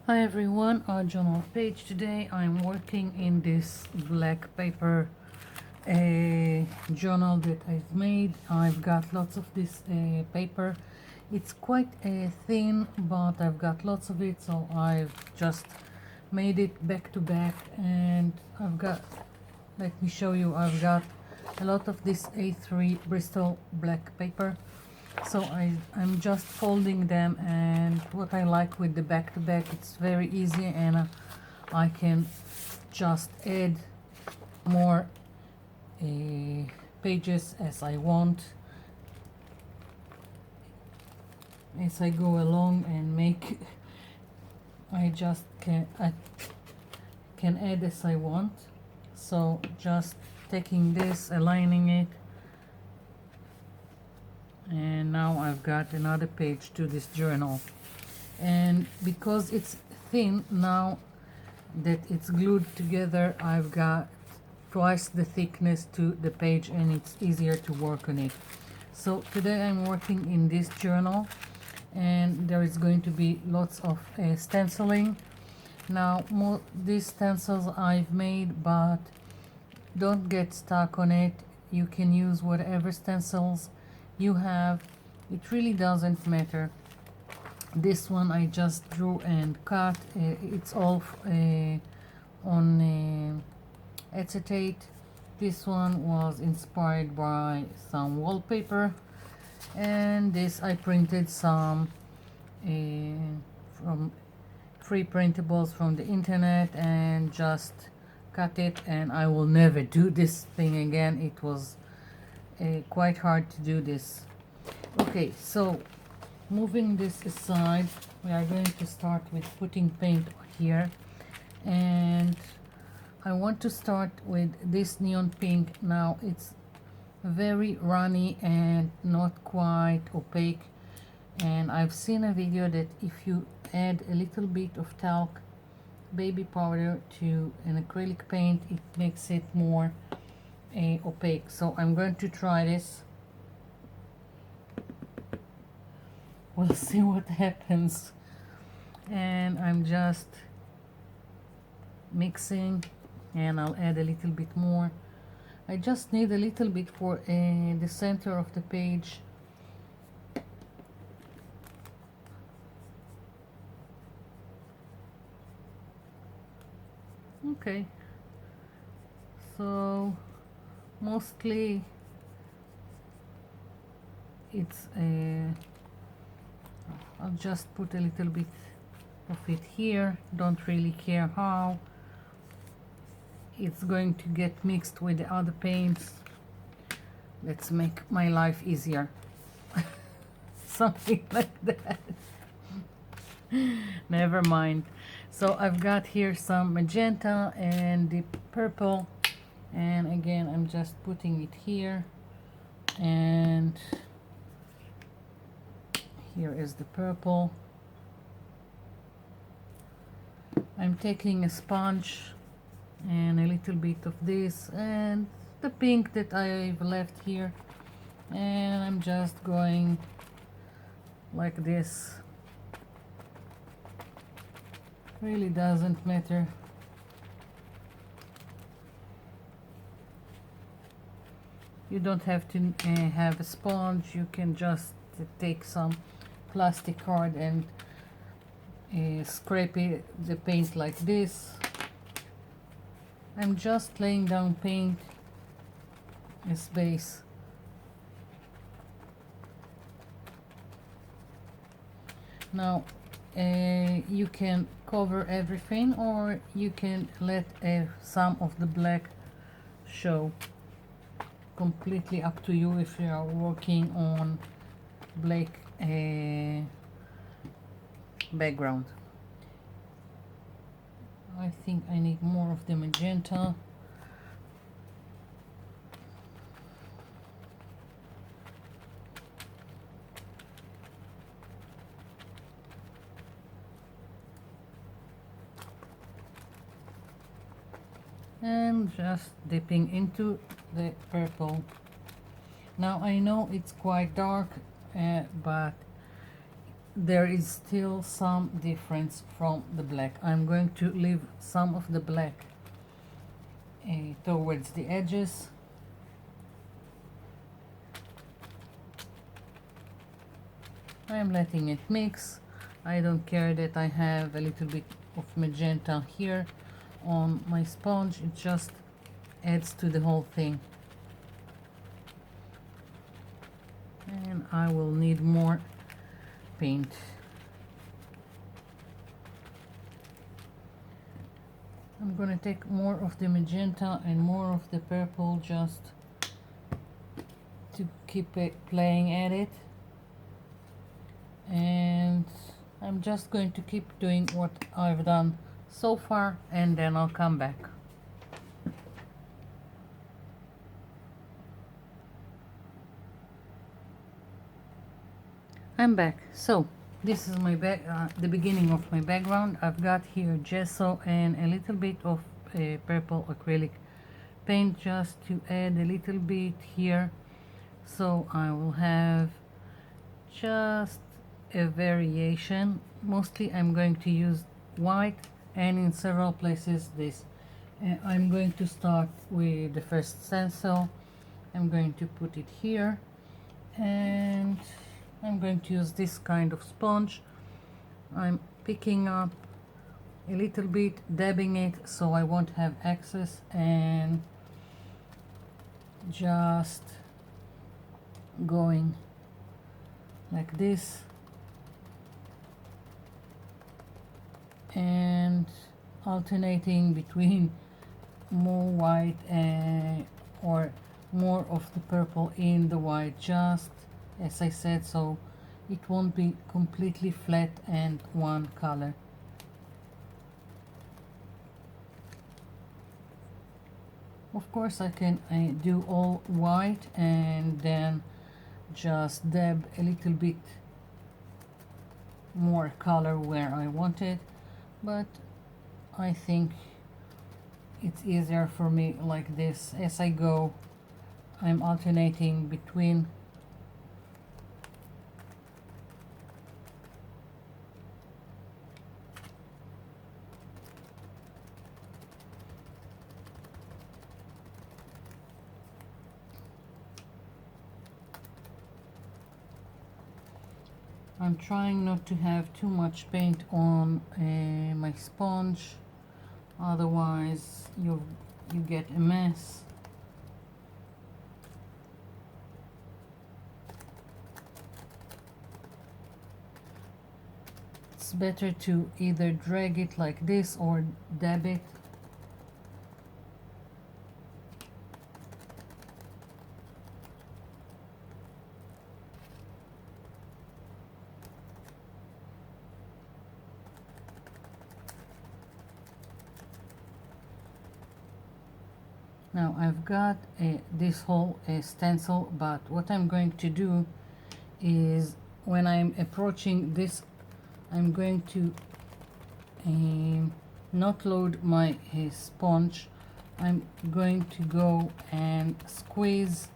Hi everyone, journal page. Today I'm working in this black paper journal that I've made. I've got lots of this paper. It's quite thin, but I've got lots of it, so I've just made it back to back. And let me show you, I've got a lot of this A3 Bristol black paper. So I'm just folding them, and what I like with the back to back, it's very easy, and I can just add more pages as I want as I go along and make. I can add as I want. So just taking this, aligning it, and now I've got another page to this journal. And because it's thin now that it's glued together, I've got twice the thickness to the page, and it's easier to work on it. So today I'm working in this journal, and there is going to be lots of stenciling. Now these stencils I've made, but don't get stuck on it. You can use whatever stencils you have. It really doesn't matter. This one I just drew and cut. It's all on acetate. This one was inspired by some wallpaper, and this I printed some from free printables from the internet and just cut it, and I will never do this thing again. It was quite hard to do this. Okay, so moving this aside, we are going to start with putting paint here, and I want to start with this neon pink. Now it's very runny and not quite opaque, and I've seen a video that if you add a little bit of talc baby powder to an acrylic paint, it makes it more opaque. So I'm going to try this. We'll see what happens. And I'm just mixing, and I'll add a little bit more. I just need a little bit for the center of the page. Okay, so mostly it's I'll just put a little bit of it here. Don't really care how. It's going to get mixed with the other paints. Let's make my life easier. Something like that. Never mind. So I've got here some magenta and the purple, and again I'm just putting it here, and here is the purple. I'm taking a sponge and a little bit of this and the pink that I've left here, and I'm just going like this. Really doesn't matter. You don't have to have a sponge. You can just take some plastic card and scrape the paint like this. I'm just laying down paint as base. Now you can cover everything, or you can let some of the black show. Completely up to you if you are working on black background. I think I need more of the magenta. And just dipping into the purple. Now I know it's quite dark, but there is still some difference from the black. I'm going to leave some of the black towards the edges. I'm letting it mix. I don't care that I have a little bit of magenta here on my sponge. It just adds to the whole thing. And I will need more paint. I'm gonna take more of the magenta and more of the purple just to keep it playing at it. And I'm just going to keep doing what I've done so far, and then I'll come back. I'm back. So this is my the beginning of my background. I've got here gesso and a little bit of purple acrylic paint just to add a little bit here, so I will have just a variation. Mostly I'm going to use white, and in several places this. I'm going to start with the first stencil. I'm going to put it here, and I'm going to use this kind of sponge. I'm picking up a little bit, dabbing it so I won't have excess, and just going like this and alternating between more white or more of the purple in the white, just as I said, so it won't be completely flat and one color. Of course I can do all white and then just dab a little bit more color where I want it, but I think it's easier for me like this. As I go, I'm alternating between I'm trying not to have too much paint on my sponge, otherwise you get a mess. It's better to either drag it like this or dab it. Now I've got this whole stencil, but what I'm going to do is when I'm approaching this, I'm going to not load my sponge. I'm going to go and squeeze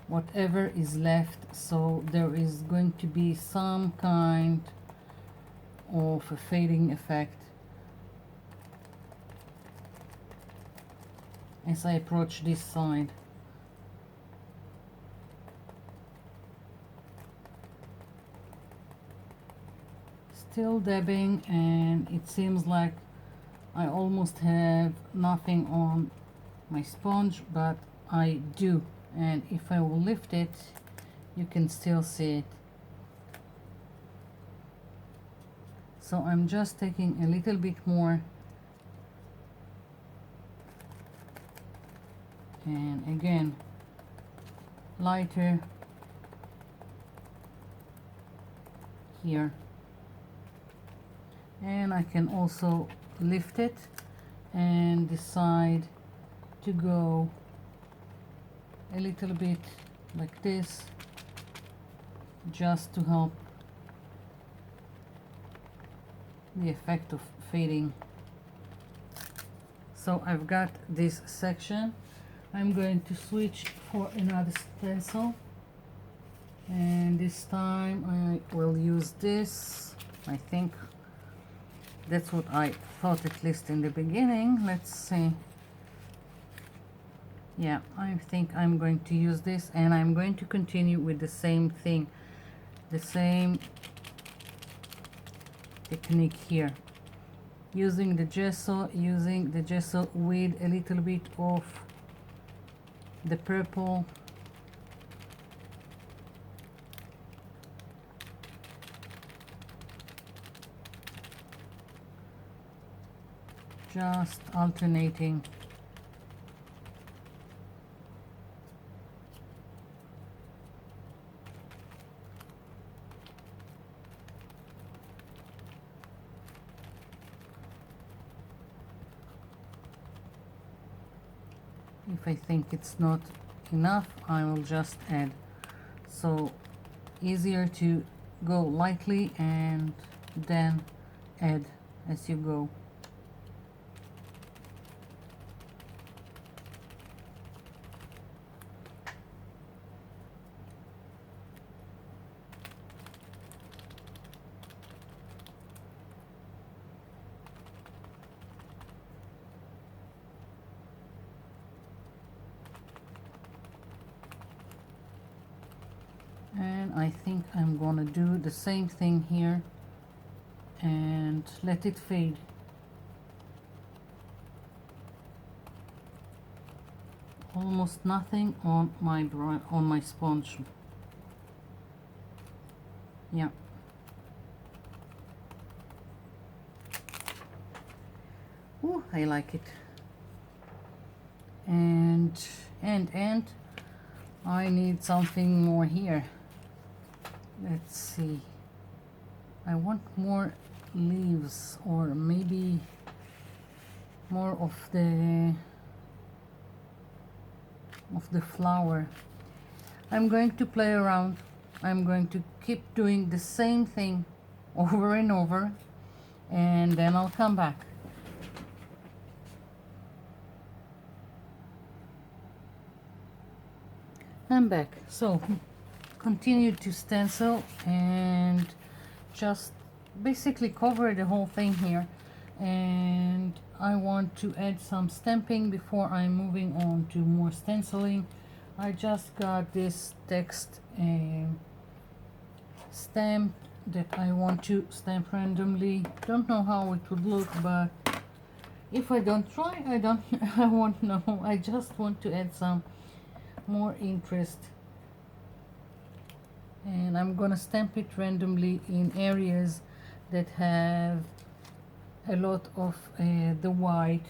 whatever is left, so there is going to be some kind of a fading effect as I approach this side. Still dabbing, and it seems like I almost have nothing on my sponge, but I do, and if I will lift it, you can still see it. So I'm just taking a little bit more, and again lighter here, and I can also lift it and decide to go a little bit like this, just to help the effect of fading. So I've got this section. I'm going to switch for another stencil. And this time I will use this. I think that's what I thought, at least in the beginning. Let's see. Yeah, I think I'm going to use this, and I'm going to continue with the same thing, the same technique here, using the gesso with a little bit of the purple. Just alternating. If I think it's not enough, I will just add. So easier to go lightly and then add as you go. And I think I'm gonna do the same thing here and let it fade. Almost nothing on my sponge. Yeah. Ooh, I like it. And I need something more here. Let's see. I want more leaves, or maybe more of the flower. I'm going to play around. I'm going to keep doing the same thing over and over, and then I'll come back. I'm back. So continue to stencil and just basically cover the whole thing here, and I want to add some stamping before I'm moving on to more stenciling. I just got this text stamp that I want to stamp randomly. Don't know how it would look, but if I don't try, I won't know. I just want to add some more interest, and I'm gonna stamp it randomly in areas that have a lot of the white.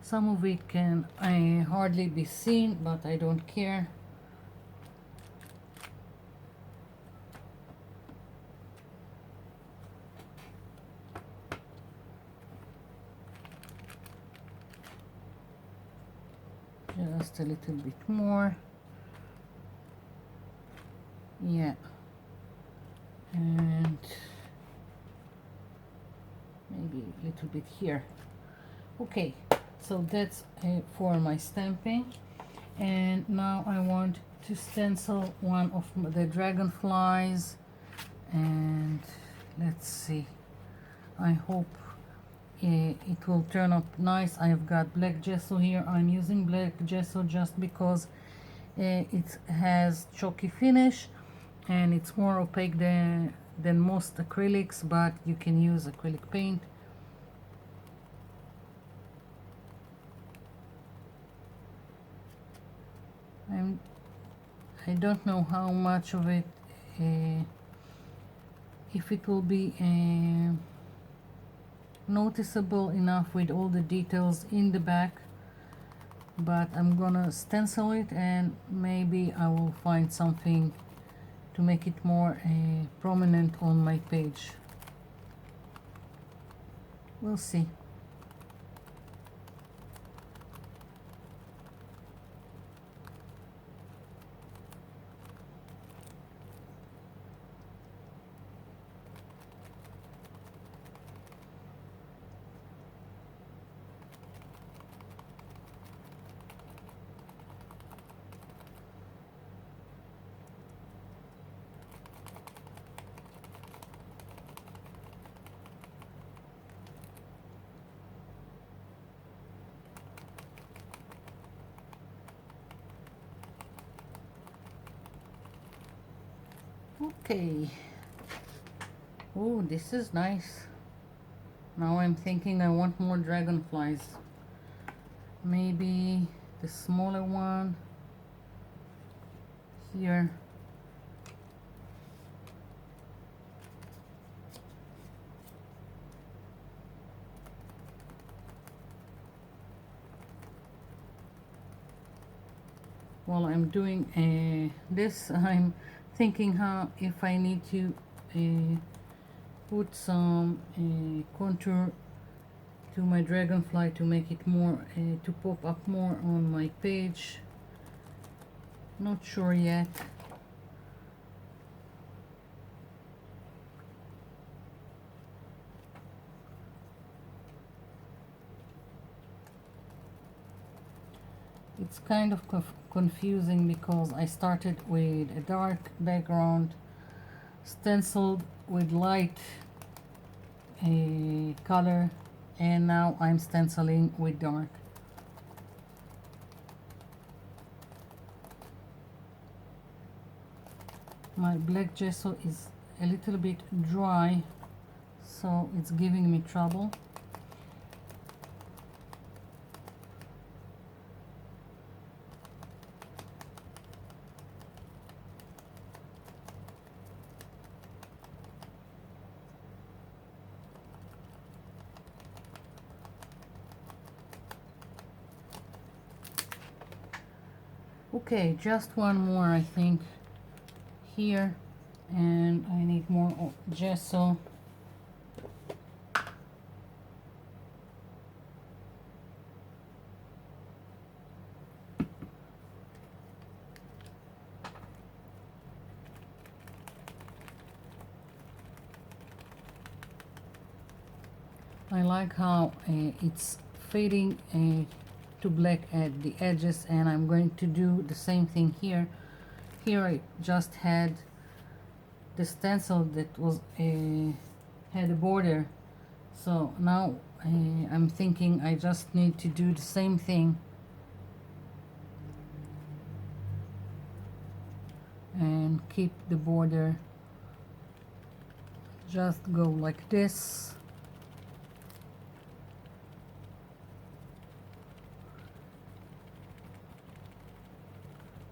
Some of it can hardly be seen, but I don't care. Just a little bit more. Yeah. And maybe a little bit here. Okay, so that's for my stamping. And now I want to stencil one of the dragonflies, and let's see, I hope it will turn up nice. I've got black gesso here. I'm using black gesso just because it has chalky finish and it's more opaque than most acrylics, but you can use acrylic paint. I don't know how much of it, if it will be noticeable enough with all the details in the back, but I'm gonna stencil it and maybe I will find something to make it more prominent on my page. We'll see. Okay. Oh, this is nice. Now I'm thinking I want more dragonflies. Maybe the smaller one here. While I'm doing this, I'm thinking how if I need to put some contour to my dragonfly to make it more to pop up more on my page. Not sure yet. It's kind of confusing because I started with a dark background, stenciled with light color, and now I'm stenciling with dark. My black gesso is a little bit dry, so it's giving me trouble. Okay, just one more I think here, and I need more gesso. I like how it's fading to black at the edges, and I'm going to do the same thing here. Here I just had the stencil that was had a border, so now I'm thinking I just need to do the same thing and keep the border, just go like this.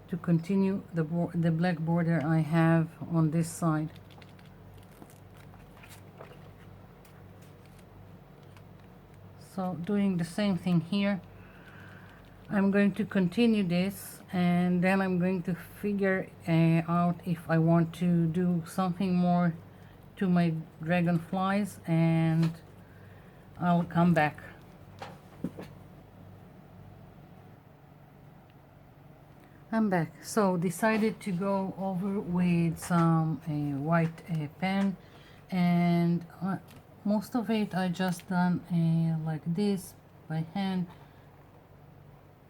To continue the black border I have on this side. So doing the same thing here. I'm going to continue this, and then I'm going to figure out if I want to do something more to my dragonflies, and I'll come back. I'm back. So decided to go over with some white pen, and most of it I just done like this by hand.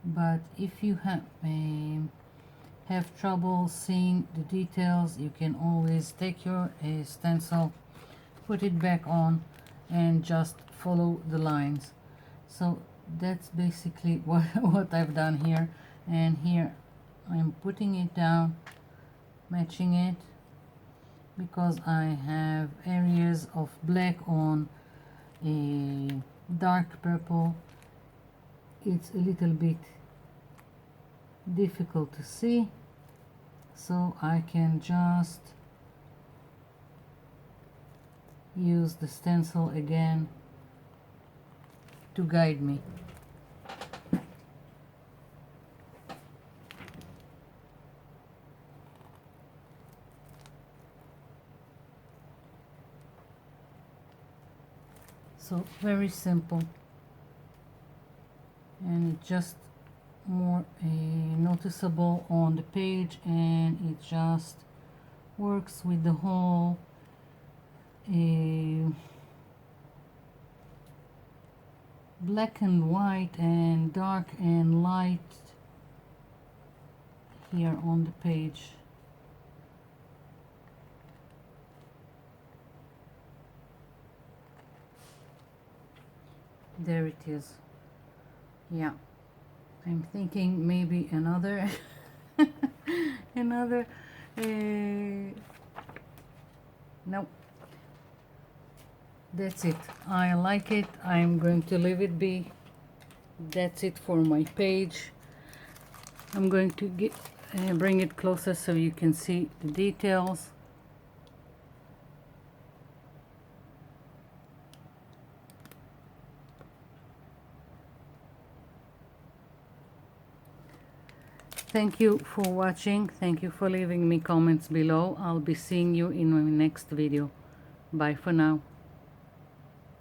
But if you have trouble seeing the details, you can always take your stencil, put it back on, and just follow the lines. So that's basically what I've done here. And here I'm putting it down, matching it, because I have areas of black on a dark purple. It's a little bit difficult to see, so I can just use the stencil again to guide me. So very simple, and it just more noticeable on the page, and it just works with the whole black and white and dark and light here on the page. There it is. Yeah, I'm thinking maybe another another No, that's it. I like it. I'm going to leave it be. That's it for my page. I'm going to bring it closer so you can see the details. Thank you for watching. Thank you for leaving me comments below. I'll be seeing you in my next video. Bye for now.